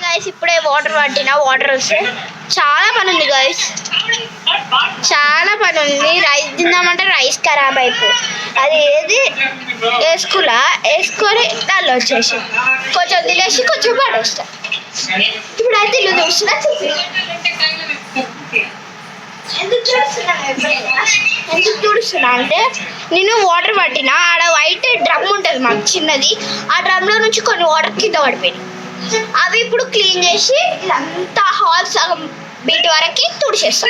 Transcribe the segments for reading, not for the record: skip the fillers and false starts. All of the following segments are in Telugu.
గైస్ ఇప్పుడే వాటర్ పట్టినా, వాటర్ వస్తే చాలా పని ఉంది గైస్, చాలా పని ఉంది. రైస్ తిందామంటే రైస్ ఖరాబ్ అయిపోయి అది ఏది వేసుకొని దానిలో వచ్చేసి కొంచెం తినేసి కొంచెం పడేస్తా. ఇప్పుడు అయితే ఇల్లు చూస్తున్నా. ఎందుకు చూడుస్తున్నా అంటే నేను వాటర్ పట్టినా, ఆడ వైట్ డ్రమ్ ఉంటుంది మాకు చిన్నది, ఆ డ్రమ్లో నుంచి కొన్ని వాటర్ కింద పడిపోయినాయి. అవి ఇప్పుడు క్లీన్ చేసి ఇదంతా హాల్ సగం బీట్ వరకు తుడిచేస్తాం.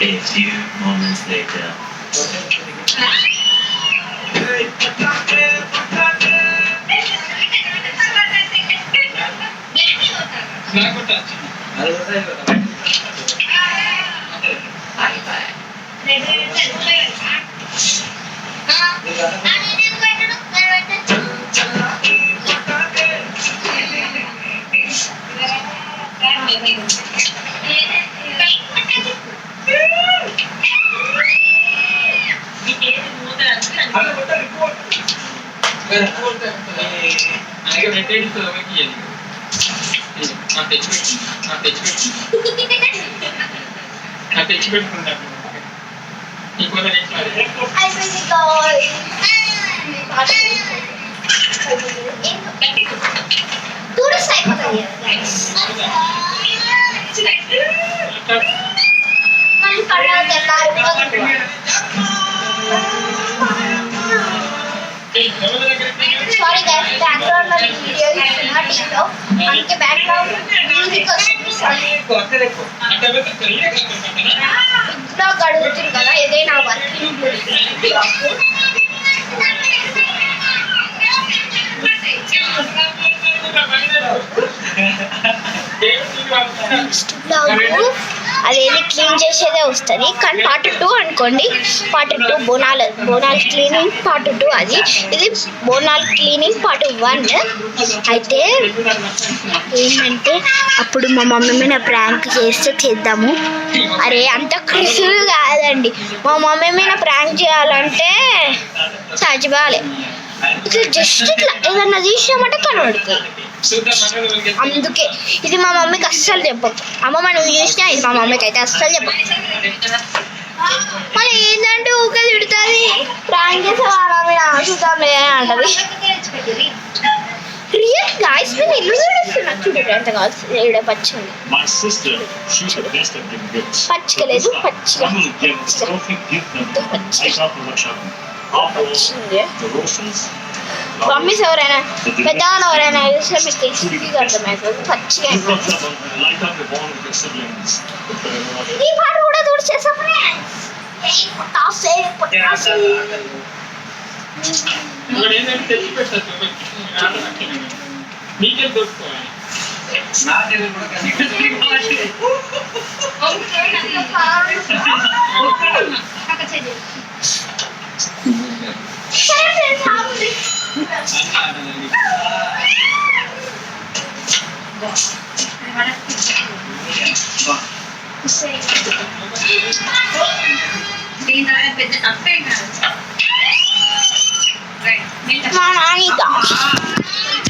A few moments later. Sorry guys, background లో వీడియో తీస్తున్నా టీవీలో, అందుకే బ్యాక్గ్రౌండ్ మ్యూజిక్ వస్తుంది. బ్లాగ్ అడుగుతుంది కదా, ఏదైనా వర్కింగ్ అదేది క్లీన్ చేసేదే వస్తుంది. కానీ పార్ట్ 2 అనుకోండి, పార్ట్ 2 బోనాలు క్లీనింగ్ పార్ట్ 2 అది. ఇది బోనాలు క్లీనింగ్ పార్ట్ 1. అయితే ఏంటంటే అప్పుడు మా మమ్మీ మీద ప్రాంక్ చేద్దాము. అరే అంత క్రిసులు కాదండి, మా మమ్మీ మీద ప్రాంక్ చేయాలంటే సచిబాలే ఇట్లా జస్ట్ ఇట్లా ఏదన్నా తీసినామంటే కనబడుతుంది. అందుకే ఇది మా మమ్మీకి అస్సలు చెప్పకు. అమ్మమ్మ నువ్వు చూసినా ఇది మా మమ్మీకి అయితే అస్సలు చెప్పకు. మళ్ళీ ఏంటంటే ఊకే తిడుతుంది, ప్రాంక్ చేసే వాడమే చూద్దాంలే అంటది. రియల్ గాయ్స్ నేను ఇల్లు చూడుస్తున్నా, చూడండి ఎంత కావాల్సి ఏడ పచ్చిగా పచ్చికలేదు, పచ్చిగా మమ్మీస్ ఎవరైనా పెద్దవాళ్ళు ఎవరైనా చూస్తే మీకు ఈజీగా అర్థమవుతుంది. పచ్చిగా ఈ పాట కూడా తుడిచేసాం.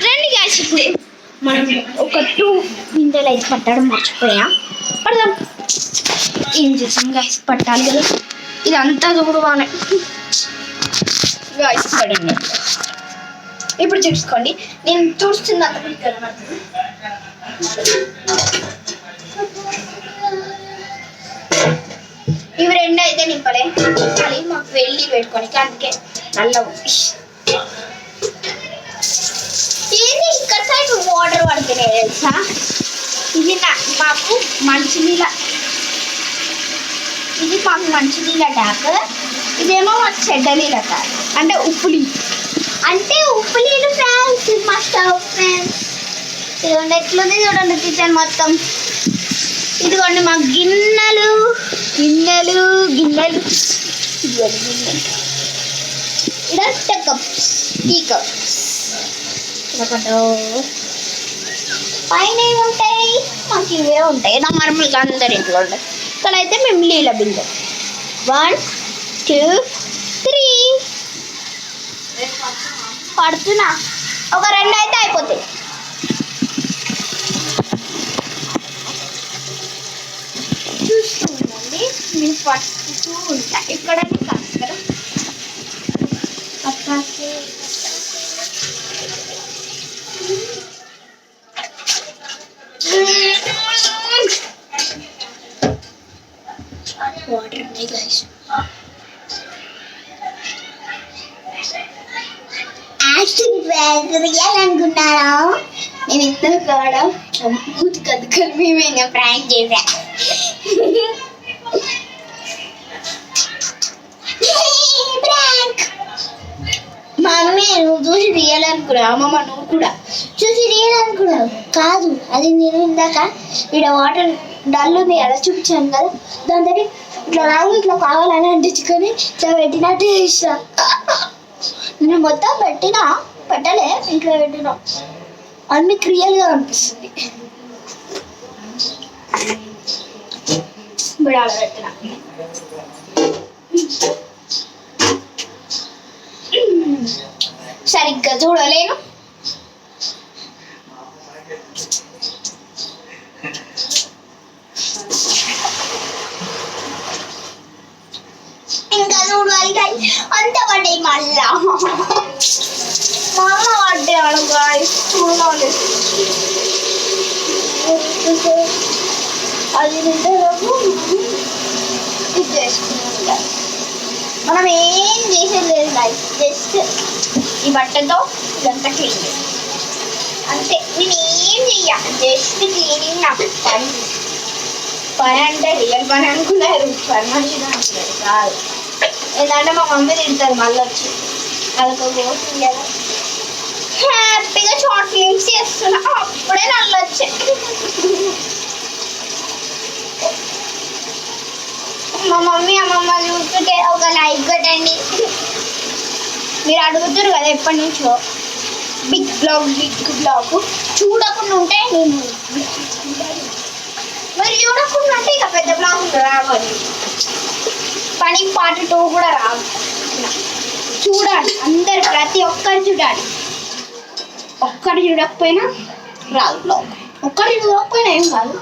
రండి గ్యాస్, ఇప్పుడు మనం ఒక 2 గింజలు అయితే పట్టడం మర్చిపోయా, పడదాం. ఏం చేసాం గ్యాస్, పట్టాలి కదా ఇదంతా చూడవానే గ్యాస్. పడండి ఇప్పుడు చూసుకోండి, నేను చూస్తుంది అంత ఇవి 2 అయితే నింపలే, మళ్ళీ మాకు వెళ్ళి పెట్టుకొని అందుకే నల్ల ఏంది ఇక్కడ సైడ్ వాటర్ పడుతున్నాయి తెలుసా. ఇది మాకు మంచినీళ్ళ ట్యాప్, ఇదేమో మా చెడ్డ నీళ్ళ ట్యాప్, అంటే ఉప్పు నీళ్ళు. అంటే ఉప్పు నీళ్ళు ఫ్రెండ్స్, మా స్టవ్ ఫ్రెండ్స్. ఇదిగోండి ఎట్లుంది చూడండి కిచెన్ మొత్తం. ఇదిగోండి మా గిన్నెలు గిన్నెలు గిన్నెలు. ఇదిగోండి గిన్నెలు. ఇదంతా కప్స్, టీ కప్స్. పైన ఏమి ఉంటాయి? మాకు ఇవే ఉంటాయి నార్మల్గా అందరి ఇంట్లో ఉంటాయి. ఇక్కడైతే మేము నీళ్ళ బిందె 1 2 3 పడుతున్నా. ఒక 2 అయితే అయిపోతాయి. చూస్తుందండి నేను పట్టుతూ ఉంటా. ఇక్కడ కాదు పట్టాకే వాటర్ ఉన్నాయి గైస్. యాక్టింగ్ చేయాలనుకున్నారా? నేను ఎంత కాడా మూతి కదుకొని మేమైనా ప్రాంక్ చేసా. మమ్మీ నువ్వు చూసి రియల్ అనుకున్నావు. అమ్మమ్మ నువ్వు కూడా చూసి రియల్ అనుకున్నావు కాదు. అది నేను ఇందాక ఇక్కడ వాటర్ డల్ ఉంది కదా చూపించాను కదా, దాంతో ఇట్లా రావు ఇట్లా కావాలని అంటించుకొని ఇట్లా పెట్టినట్టు చేసా. నేను మొత్తం పెట్టలే ఇంట్లో పెట్టినా. అది మీకు రియల్గా అనిపిస్తుంది. బిడాలు పెట్టిన సరిగ్గా చూడలేను. ఇంకా చూడాలి కానీ అంత పడ్డాయి మళ్ళా. మళ్ళా పడ్డాడు గాయస్ చూడాలి. అది నిండలోపు ఇది చేసుకున్నాం. మనం ఏం చేసేది లేదు గాయస్. జస్ట్ ఈ బట్టతో ఇదంతా క్లీన్ అంతే. నేను ఏం చెయ్య, జస్ట్ క్లీనింగ్ నాకు పని. పని అంటే రియల్ పని అనుకున్నారు, పని మంచిగా అనుకున్నారు కాదు. ఏంటంటే మా మమ్మీ తింటారు మళ్ళీ వచ్చి. అదొక హ్యాపీగా షార్ట్ ఫిల్మ్స్ చేస్తున్నా. అప్పుడే నల్లు వచ్చాయి. మా మమ్మీ అమ్మమ్మ చూస్తుంటే ఒక లైక్ కొట్టండి. మీరు అడుగుతారు కదా ఎప్పటి నుంచో బిగ్ బ్లాగ్ చూడకుండా ఉంటే నేను మరి చూడకుండా ఉంటే ఇక పెద్ద బ్లాగ్ రావాలి. పని పార్ట్ 2 కూడా రాదు. చూడాలి అందరు, ప్రతి ఒక్కరు చూడాలి. ఒక్కరు చూడకపోయినా రాదు బ్లాగ్. ఒక్కరు చూడకపోయినా ఏం కాదు,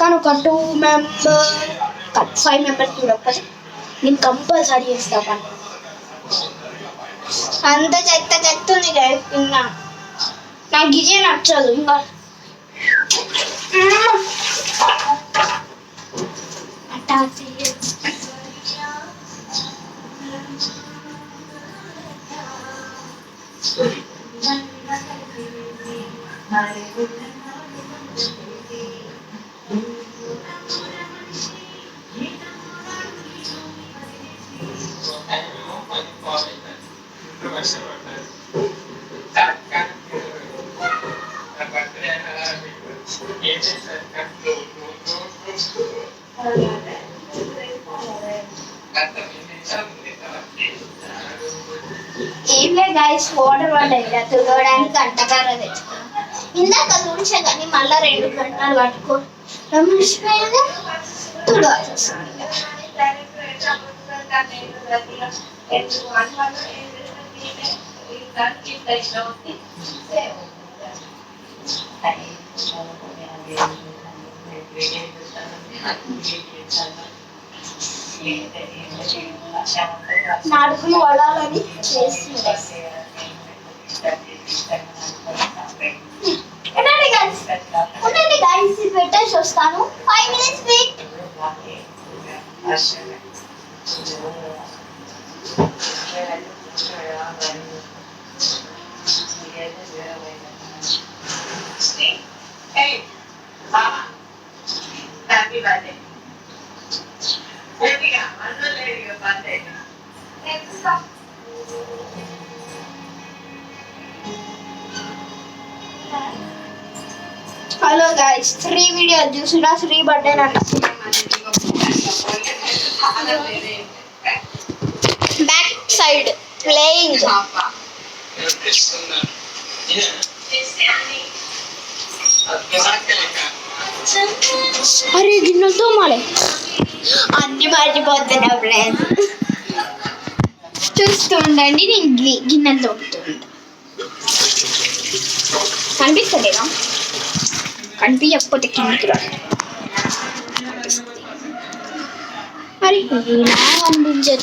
కానీ ఒక 2 మెంబర్స్ 5 మెంబర్స్ చూడకపోతే నేను కంపల్సరీ చేస్తా పని. అంత చెత్త ఉంది ఇంకా. నాకు ఇదే నచ్చదు. ఇంకా ఏం లేదు గైస్, వాటర్ పడ్డాయి తుడవడానికి గంటకర్ర తెచ్చుకున్నాం. ఇందాక తుడిచే కానీ మళ్ళీ 2 గంటలు పట్టుకో మర్చిపోయాగా తుడవాల్సి వస్తుంది. నాటుకులు వడాలని చేస్తుంది. ఉండండి గైస్, ఇది పెట్టేసి వస్తాను. 5 minutes wait. Happy birthday. Ladiga, birthday. Next up. Hello guys 3 video చూసినా 3 బర్త్డే అంట. Back side playing. అరే గిన్నెలతో మాలే అన్ని మర్చిపోతున్నా ఫ్రెండ్స్. చూస్తూ ఉండండి, నేను గిన్నెలు తోముతుంటా. కనిపిస్తలేదా? కనిపించకపోతే కిందికి రా. అరే ఇలా కనిపించట్లేదు.